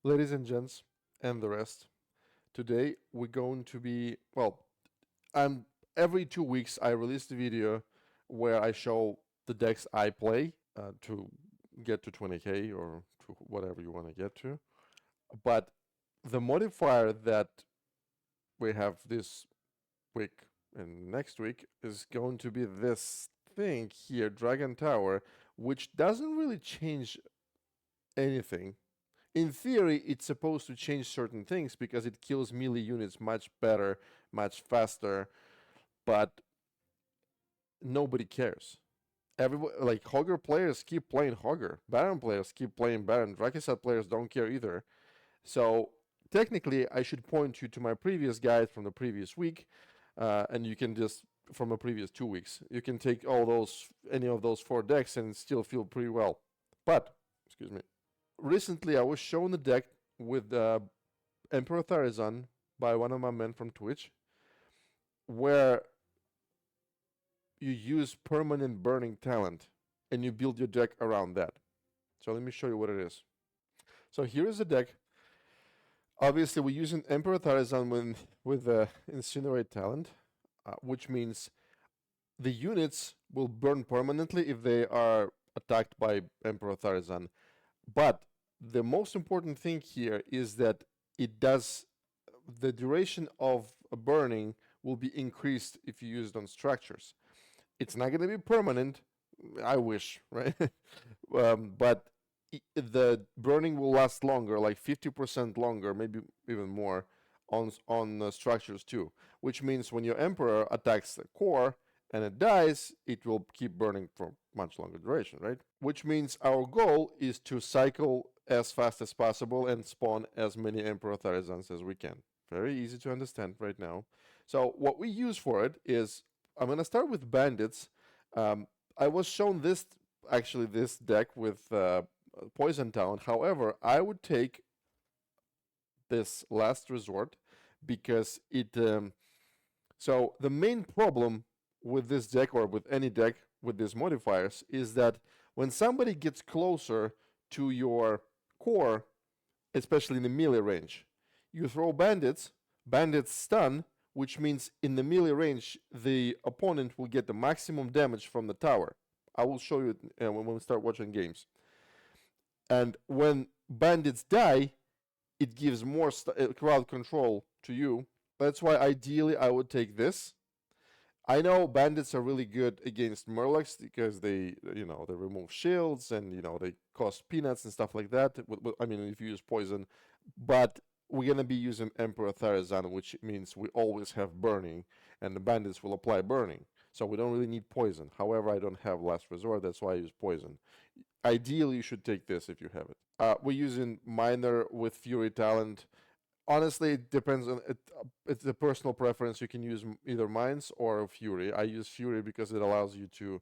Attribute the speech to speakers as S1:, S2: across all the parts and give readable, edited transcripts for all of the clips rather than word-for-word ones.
S1: Ladies and gents, and the rest, today we're going to be, I'm every 2 weeks I release the video where I show the decks I play to get to 20k or to whatever you want to get to. But the modifier that we have this week and next week is going to be this thing here, Dragon Tower, which doesn't really change anything. In theory, it's supposed to change certain things because it kills melee units much better, much faster, but nobody cares. Everybody, like Hogger players keep playing Hogger, Baron players keep playing Baron, Drakensat players don't care either. So technically, I should point you to my previous guide from the previous week, and you can just from the previous 2 weeks, you can take any of those 4 decks, and still feel pretty well. But excuse me, recently I was shown a deck with Emperor Tharizan by one of my men from Twitch, where you use permanent burning talent and you build your deck around that. So let me show you what it is. So here is the deck. Obviously, we're using Emperor Tharizan with Incinerate talent, which means the units will burn permanently if they are attacked by Emperor Tharizan. But the most important thing here is that it does the duration of a burning will be increased if you use it on structures. It's not going to be permanent. I wish, right? But the burning will last longer, like 50% longer, maybe even more, on structures too. Which means when your emperor attacks the core and it dies, it will keep burning for much longer duration, right? Which means our goal is to cycle as fast as possible and spawn as many Emperor Tharizans as we can. Very easy to understand right now. So what we use for it is, I'm going to start with bandits. I was shown this deck with Poison Town. However, I would take this last resort because so the main problem with this deck or with any deck with these modifiers is that when somebody gets closer to your core, especially in the melee range, you throw bandits stun, which means in the melee range, the opponent will get the maximum damage from the tower. I will show you when we start watching games. And when bandits die, it gives more crowd control to you. That's why ideally I would take this. I know bandits are really good against Murlocs because they remove shields and they cost peanuts and stuff like that. I mean, if you use poison, but we're gonna be using Emperor Tharizan, which means we always have burning, and the bandits will apply burning. So we don't really need poison. However, I don't have last resort, that's why I use poison. Ideally, you should take this if you have it. We're using Miner with Fury talent. Honestly, it depends on it. It's a personal preference. You can use either Mines or Fury. I use Fury because it allows you to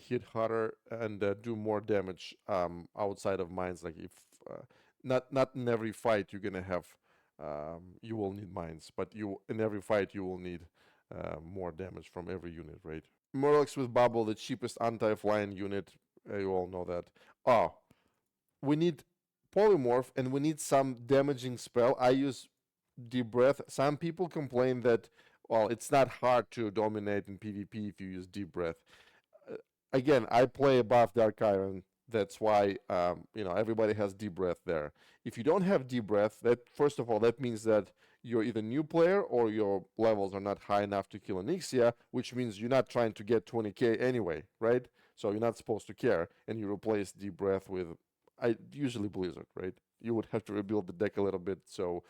S1: hit harder and do more damage outside of Mines. Like if not in every fight you're gonna have, you will need Mines, but you in every fight you will need more damage from every unit, right? Murlocs with Bubble, the cheapest anti-flying unit. You all know that. Oh, we need polymorph and we need some damaging spell. I use Deep Breath. Some people complain that, well, it's not hard to dominate in PvP if you use Deep Breath. Again, I play above Dark Iron. That's why everybody has Deep Breath there. If you don't have Deep Breath, that first of all, that means that you're either new player or your levels are not high enough to kill Onyxia, which means you're not trying to get 20k anyway, right? So you're not supposed to care, and you replace Deep Breath with usually Blizzard, right? You would have to rebuild the deck a little bit so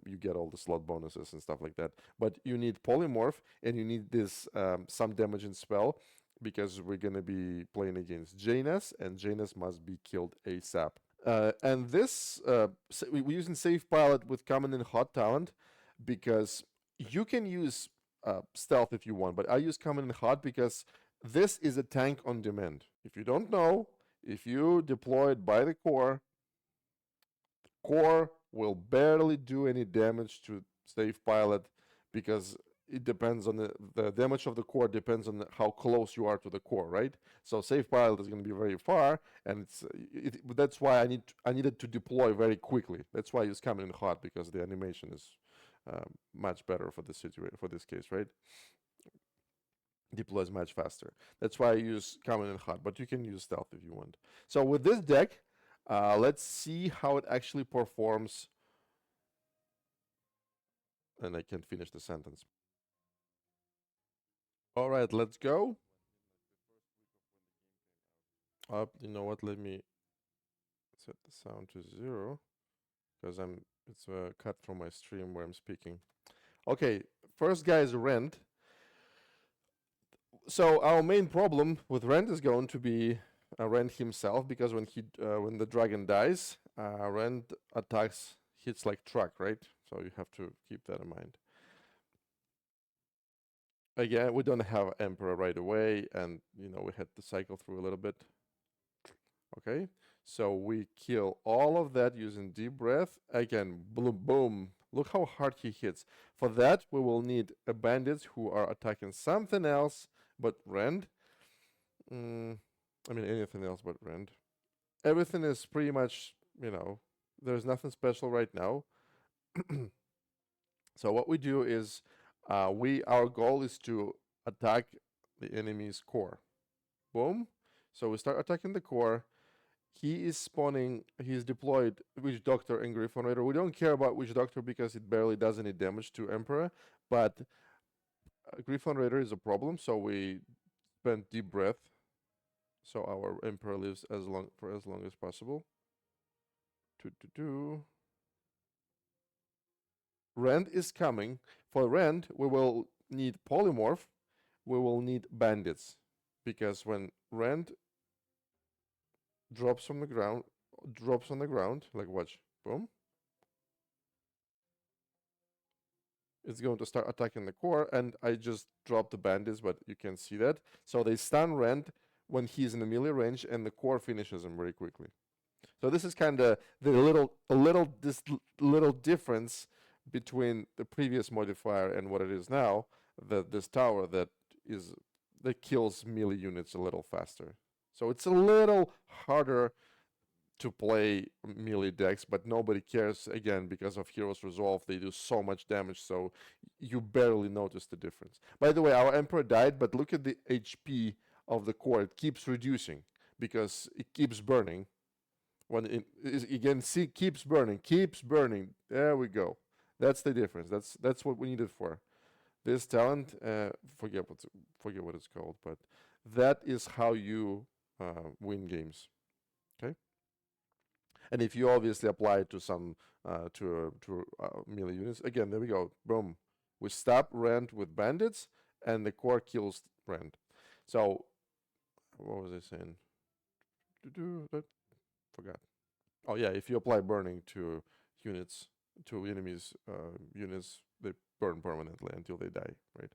S1: you get all the slot bonuses and stuff like that. But you need Polymorph and you need this some damaging spell because we're gonna be playing against Janus, and Janus must be killed ASAP. And this we're using Safe Pilot with common and hot talent because you can use stealth if you want, but I use common and hot because this is a tank on demand. If you don't know, if you deploy it by the core will barely do any damage to Safe Pilot because it depends on the damage of the core depends on how close you are to the core, right? So safe pilot is going to be very far, and that's why I needed to deploy very quickly. That's why it's coming in hot, because the animation is much better for this situation, for this case, right? Deploys much faster. That's why I use common and hot, but you can use stealth if you want. So with this deck, let's see how it actually performs. And I can't finish the sentence. All right, let's go. You know what? Let me set the sound to 0 because it's a cut from my stream where I'm speaking. Okay, first guy is Rend. So our main problem with Rend is going to be Rend himself, because when the dragon dies, Rend attacks hits like truck, right? So you have to keep that in mind. Again, we don't have Emperor right away, and we had to cycle through a little bit. Okay, so we kill all of that using deep breath. Again, boom, boom. Look how hard he hits. For that, we will need bandits who are attacking something else but Rend. I mean, anything else but Rend. Everything is pretty much, there's nothing special right now. So what we do is, our goal is to attack the enemy's core. Boom. So we start attacking the core. He is spawning, he's deployed Witch Doctor and Griffon Raider. We don't care about Witch Doctor because it barely does any damage to Emperor, but Griffon Raider is a problem, so we spend deep breath so our Emperor lives for as long as possible. Rend is coming. For Rend, we will need Polymorph, we will need Bandits, because when Rend drops on the ground, like watch, boom, it's going to start attacking the core, and I just dropped the bandits, but you can see that. So they stun Rend when he's in the melee range, and the core finishes him very quickly. So this is kind of this little difference between the previous modifier and what it is now. This tower that kills melee units a little faster. So it's a little harder to play melee decks, but nobody cares, again, because of Hero's Resolve. They do so much damage, so you barely notice the difference. By the way, our Emperor died, but look at the HP of the core. It keeps reducing because it keeps burning. When it again, see, keeps burning. There we go. That's the difference. That's what we need it for. This talent, forget what it's called, but that is how you win games. Okay. And if you obviously apply it to some melee units, again, there we go. Boom. We stop Rend with bandits, and the core kills Rend. So, what was I saying? Forgot. Oh yeah, if you apply burning to enemies units, they burn permanently until they die, right?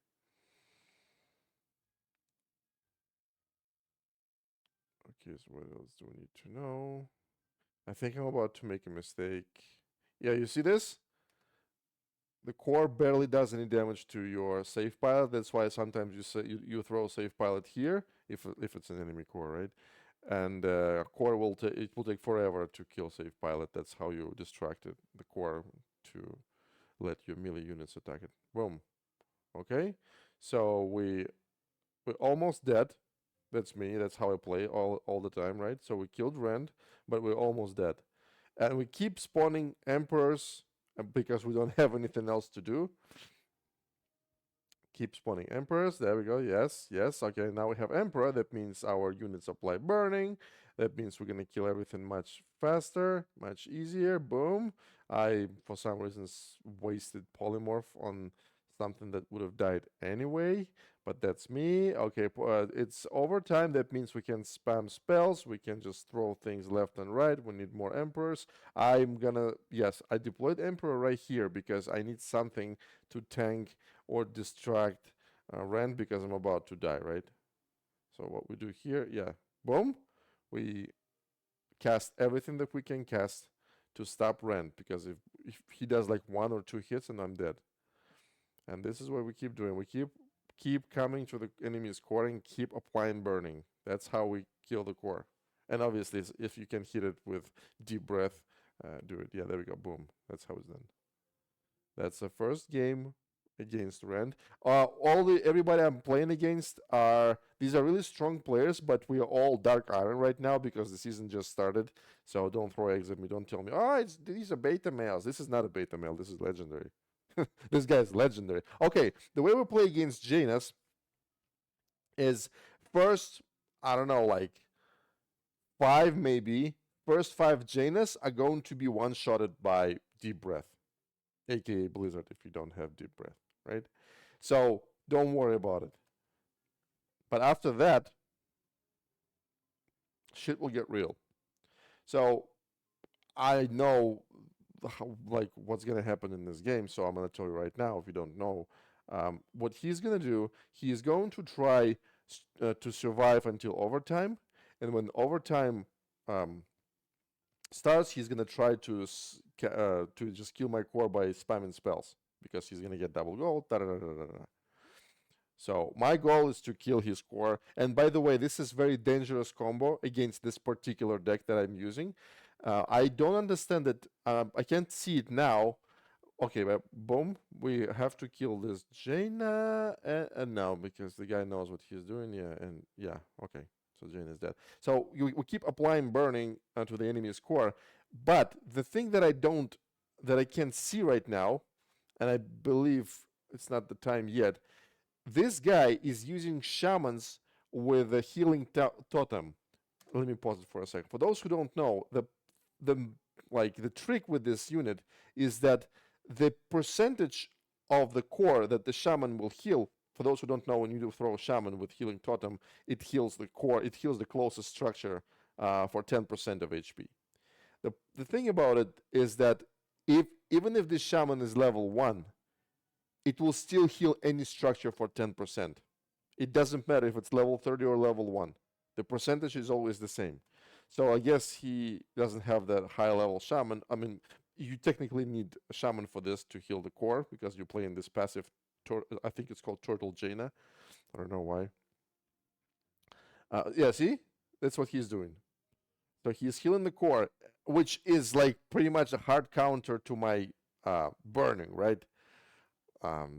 S1: Okay, so what else do we need to know? I think I'm about to make a mistake. Yeah, you see this? The core barely does any damage to your safe pilot. That's why sometimes you throw safe pilot here if it's an enemy core, right? And core will take forever to kill safe pilot. That's how you distracted the core to let your melee units attack it. Boom. Okay, so we're almost dead. That's me. That's how I play all the time, right? So we killed Rend, but we're almost dead, and we keep spawning emperors because we don't have anything else to do. Keep spawning emperors. There we go. Yes, yes. Okay, now we have emperor. That means our units apply burning. That means we're gonna kill everything much faster, much easier. Boom. I, for some reasons, wasted polymorph on something that would have died anyway, but that's me. Okay, it's overtime. That means we can spam spells. We can just throw things left and right. We need more emperors. Yes, I deployed emperor right here because I need something to tank or distract Rend because I'm about to die, right? So what we do here, yeah, boom, we cast everything that we can cast to stop Rend, because if he does like 1 or 2 hits and I'm dead. And this is what we keep doing. We keep coming to the enemy's core and keep applying burning. That's how we kill the core. And obviously, if you can hit it with deep breath, do it. Yeah, there we go. Boom. That's how it's done. That's the first game against Rand. Everybody I'm playing against are these are really strong players, but we are all Dark Iron right now because the season just started. So don't throw eggs at me. Don't tell me, oh, these are beta males. This is not a beta male. This is legendary. This guy is legendary. Okay, the way we play against Janus is first, I don't know, like five maybe. First five Janus are going to be one-shotted by Deep Breath, aka Blizzard if you don't have Deep Breath, right? So don't worry about it. But after that, shit will get real. So I know like what's gonna happen in this game, so I'm gonna tell you right now. If you don't know, what he's gonna do, he is going to try to survive until overtime, and when overtime starts, he's gonna try to just kill my core by spamming spells because he's gonna get double gold. Da, da, da, da, da. So my goal is to kill his core. And by the way, this is very dangerous combo against this particular deck that I'm using. I don't understand it. I can't see it now. Okay, but boom, we have to kill this Jaina, and now because the guy knows what he's doing. Yeah, and yeah, okay. So Jaina is dead. So we keep applying burning to the enemy's core. But the thing that I can't see right now, and I believe it's not the time yet, this guy is using shamans with a healing totem. Let me pause it for a second. For those who don't know, the trick with this unit is that the percentage of the core that the shaman will heal. For those who don't know, when you do throw a shaman with healing totem, it heals the core. It heals the closest structure for 10% of HP. The thing about it is that even if this shaman is level 1, it will still heal any structure for 10%. It doesn't matter if it's level 30 or level 1. The percentage is always the same. So I guess he doesn't have that high level shaman. I mean, you technically need a shaman for this to heal the core because you're playing this passive, I think it's called Turtle Jaina. I don't know why. Yeah, see? That's what he's doing. So he's healing the core, which is like pretty much a hard counter to my burning, right?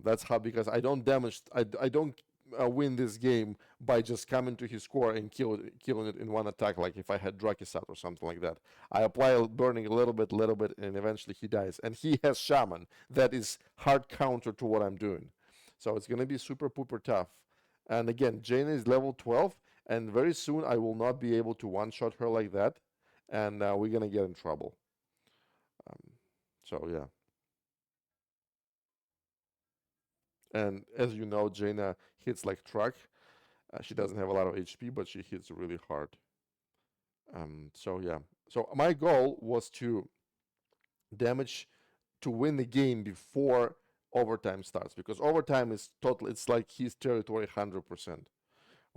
S1: That's how, because I don't damage, I don't win this game by just coming to his core and killing it in one attack, like if I had Drakisat or something like that. I apply burning a little bit, and eventually he dies. And he has Shaman that is hard counter to what I'm doing. So it's going to be super pooper tough. And again, Jaina is level 12, and very soon I will not be able to one-shot her like that, and we're going to get in trouble. So yeah. And as you know, Jaina hits like truck. She doesn't have a lot of HP, but she hits really hard. So yeah. So my goal was to damage to win the game before overtime starts, because overtime is total. It's like his territory 100%.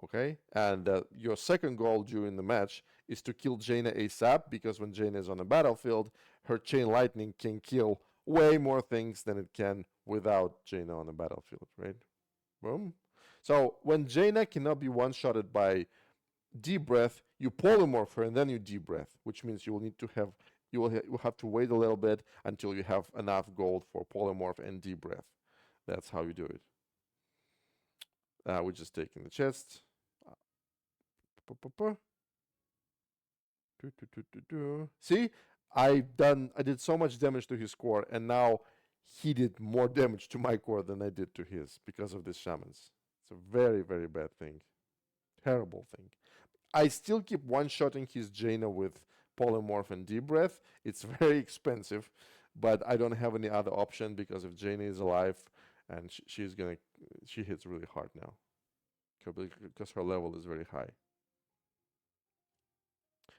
S1: Okay, and your second goal during the match is to kill Jaina ASAP, because when Jaina is on the battlefield, her chain lightning can kill way more things than it can without Jaina on the battlefield, right? Boom. So when Jaina cannot be one-shotted by deep breath, you polymorph her and then you deep breath, which means you will need to have you will have to wait a little bit until you have enough gold for polymorph and deep breath. That's how you do it. We're just taking the chest. See, I did so much damage to his core, and now he did more damage to my core than I did to his because of these shamans. It's a very, very bad thing. Terrible thing. I still keep one-shotting his Jaina with polymorph and deep breath. It's very expensive, but I don't have any other option, because if Jaina is alive, and she hits really hard now because her level is very high.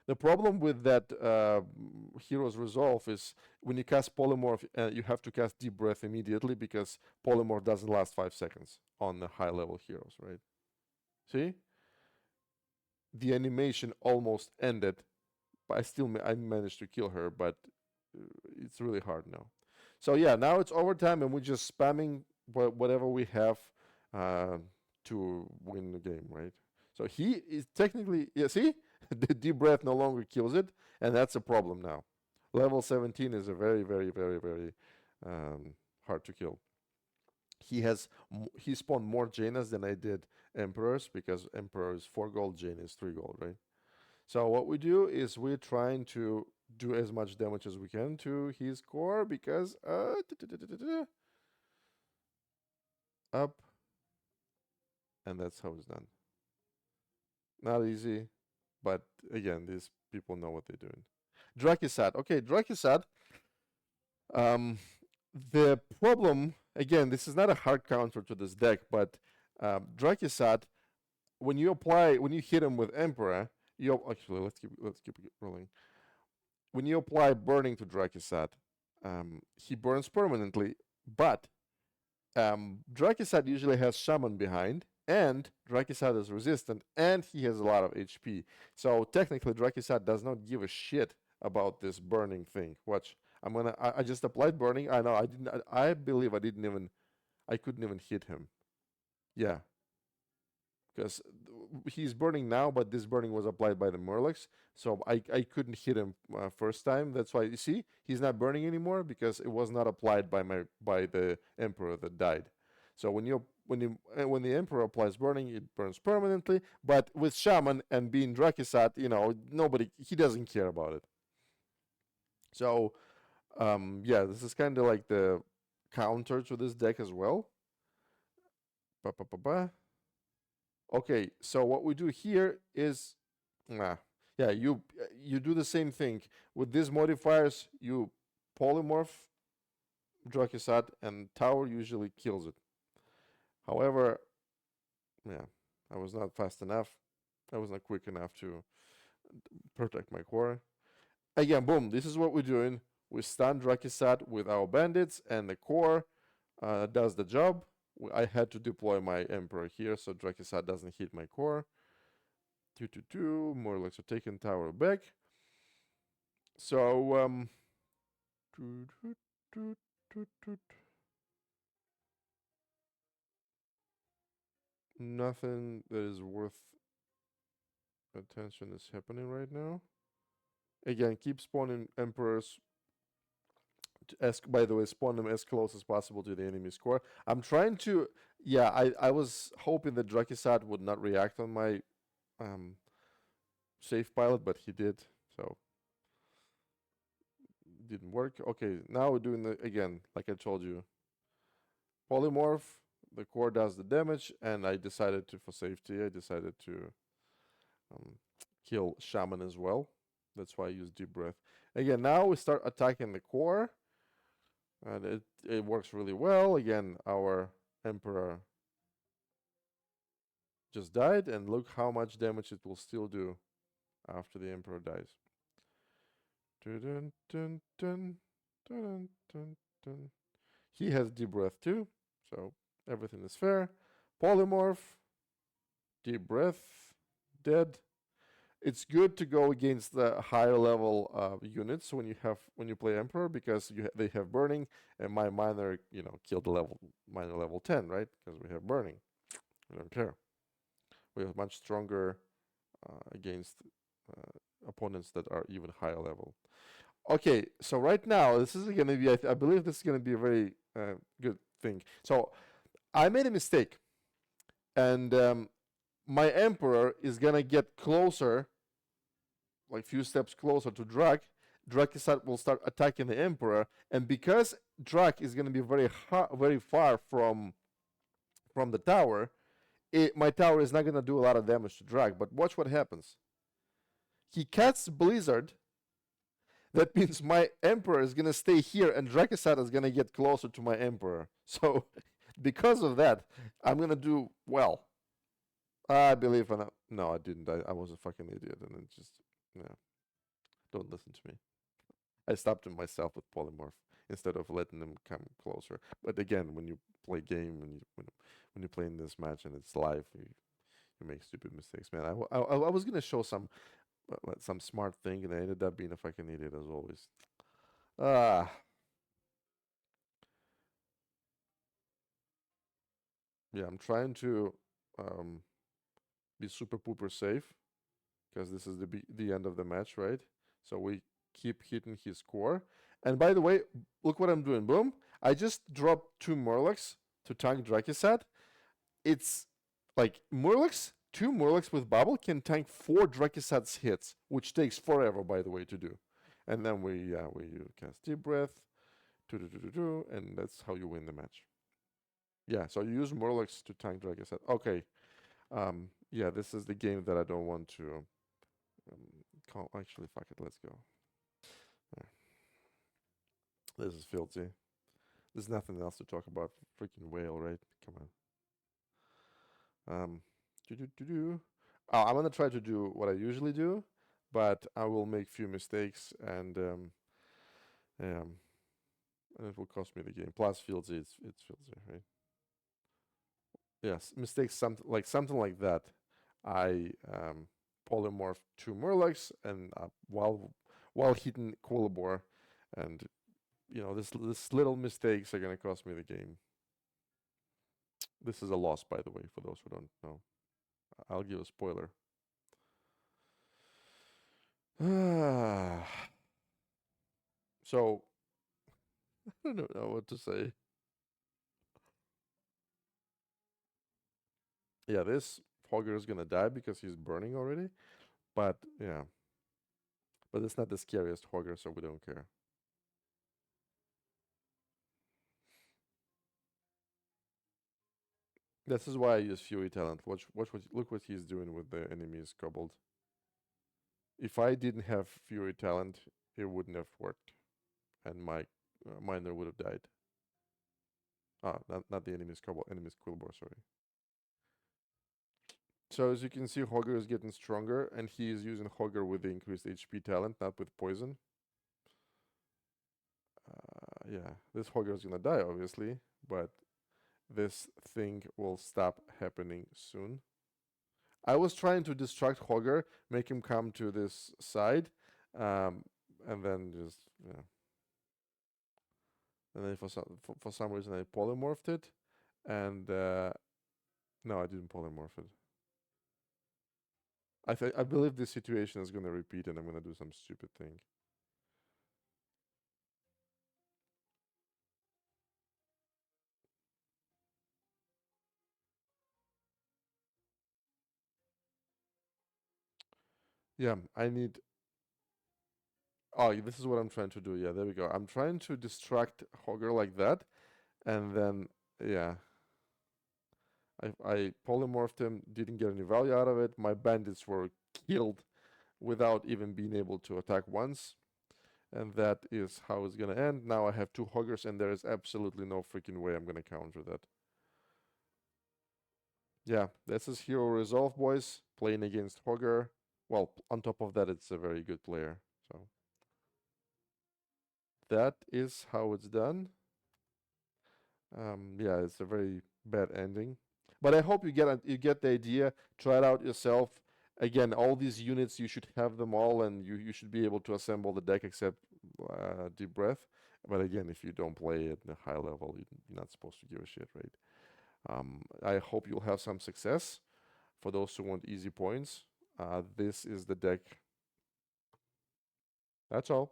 S1: The problem with that hero's resolve is when you cast polymorph, you have to cast deep breath immediately, because polymorph doesn't last 5 seconds on the high level heroes, right? See? The animation almost ended, but I managed to kill her, but it's really hard now. So yeah, now it's overtime and we're just spamming whatever we have uh, to win the game, right? So he is technically, yeah, see, the deep breath no longer kills it, and that's a problem now. Level 17 is a very, very, very, very hard to kill. He spawned more Janas than I did Emperors because Emperor is 4 gold, Jaina is 3 gold, right? So what we do is we're trying to do as much damage as we can to his core because up, and that's how it's done. Not easy, but again, these people know what they're doing. Drakisad. Okay, Drakisad. Um, the problem, again, this is not a hard counter to this deck, but Drakisad, when you hit him with Emperor, you actually let's keep it rolling. When you apply burning to Drakisad, he burns permanently, but Drakisad usually has Shaman behind, and Drakisad is resistant, and he has a lot of HP. So technically, Drakisad does not give a shit about this burning thing. Watch, I just applied burning. I know I didn't. I believe I didn't even. I couldn't even hit him. Yeah, because he's burning now, but this burning was applied by the Murlocs, so I couldn't hit him first time. That's why you see he's not burning anymore because it was not applied by the Emperor that died. So when the Emperor applies burning, it burns permanently. But with Shaman and being Drakisat, nobody he doesn't care about it. So yeah, this is kind of like the counter to this deck as well. Ba, ba, ba, ba. Okay, so what we do here is, yeah, you do the same thing with these modifiers. You polymorph Drakisat, and tower usually kills it. However, yeah, I was not fast enough. I was not quick enough to protect my core. Again, boom. This is what we're doing. We stun Drakisat with our bandits, and the core does the job. I had to deploy my Emperor here so Drakisat doesn't hit my core. 2 more like so taking tower back. So nothing that is worth attention is happening right now. Again, keep spawning emperors. By the way, spawn them as close as possible to the enemy's core. I'm trying to, yeah, I was hoping that Drakisat would not react on my um, safe pilot, but he did, so didn't work. Okay, now we're doing the again, like I told you, polymorph. The core does the damage, and I decided to, for safety, I decided to um, kill Shaman as well. That's why I use Deep Breath. Again, now we start attacking the core, and it works really well. Again, our Emperor just died, and look how much damage it will still do after the Emperor dies. Dun, dun, dun, dun, dun, dun. He has Deep Breath too, so everything is fair. Polymorph, Deep Breath, dead. It's good to go against the higher level units when you play Emperor because they have burning, and my miner killed the miner level 10, right? Because we have burning. I don't care. We are much stronger against opponents that are even higher level. Okay, so right now this is going to be I believe this is going to be a very good thing. So I made a mistake, and my Emperor is going to get closer, like few steps closer to Drak. Drakisat will start attacking the Emperor, and because Drak is going to be very far from the tower, my tower is not going to do a lot of damage to Drak. But watch what happens. He casts Blizzard. That means my Emperor is going to stay here, and Drakisat is going to get closer to my Emperor. So, because of that, I'm going to do well. I believe no, I didn't. I was a fucking idiot, and it just yeah. Don't listen to me. I stopped him myself with polymorph instead of letting him come closer. But again, when you play game when you play in this match and it's live, you make stupid mistakes, man. I was gonna show some smart thing, and I ended up being a fucking idiot as always. Ah, Yeah, I'm trying to be super pooper safe because this is the end of the match, right? So we keep hitting his core. And by the way, look what I'm doing. Boom. I just dropped 2 Murlocs to tank Drakisat. It's like two Murlocs with bubble can tank 4 Drakisat's hits, which takes forever, by the way, to do. And then we cast Deep Breath, and that's how you win the match. Yeah, so you use Murlocs to tank Drakisat. Okay. Yeah, this is the game that I don't want to call. Actually, fuck it, let's go. This is filthy. There's nothing else to talk about. Freaking whale, right? Come on. I'm gonna try to do what I usually do, but I will make few mistakes, um, and it will cost me the game. Plus, filthy, it's filthy, right? Yes, mistakes, something like that. I polymorph 2 Murlocs, and while hitting Quillabor, and this little mistakes are gonna cost me the game. This is a loss, by the way, for those who don't know. I'll give a spoiler. So I don't know what to say. Yeah, this Hogger is gonna die because he's burning already. But yeah, but it's not the scariest Hogger, so we don't care. This is why I use Fury Talent. Look what he's doing with the enemies Kobold. If I didn't have Fury Talent, it wouldn't have worked, and my miner would have died. Not the enemies Kobold, enemies Quillbor, sorry. So as you can see, Hogger is getting stronger, and he is using Hogger with the increased HP talent, not with poison. Yeah, this Hogger is gonna die, obviously, but this thing will stop happening soon. I was trying to distract Hogger, make him come to this side, um, and then just yeah. And then for some reason I polymorphed it, and no, I didn't polymorph it. I believe this situation is gonna repeat, and I'm gonna do some stupid thing. Yeah, I need. Oh, this is what I'm trying to do. Yeah, there we go. I'm trying to distract Hogger like that, and then yeah, I polymorphed him, didn't get any value out of it. My bandits were killed without even being able to attack once. And that is how it's gonna end. Now I have 2 Hoggers, and there is absolutely no freaking way I'm gonna counter that. Yeah, this is Hero Resolve, boys. Playing against Hogger. Well, on top of that, it's a very good player. So that is how it's done. Yeah, it's a very bad ending, but I hope you get the idea. Try it out yourself. Again, all these units you should have them all, and you should be able to assemble the deck except Deep Breath. But again, if you don't play at a high level, you're not supposed to give a shit, right? I hope you'll have some success. For those who want easy points, this is the deck. That's all.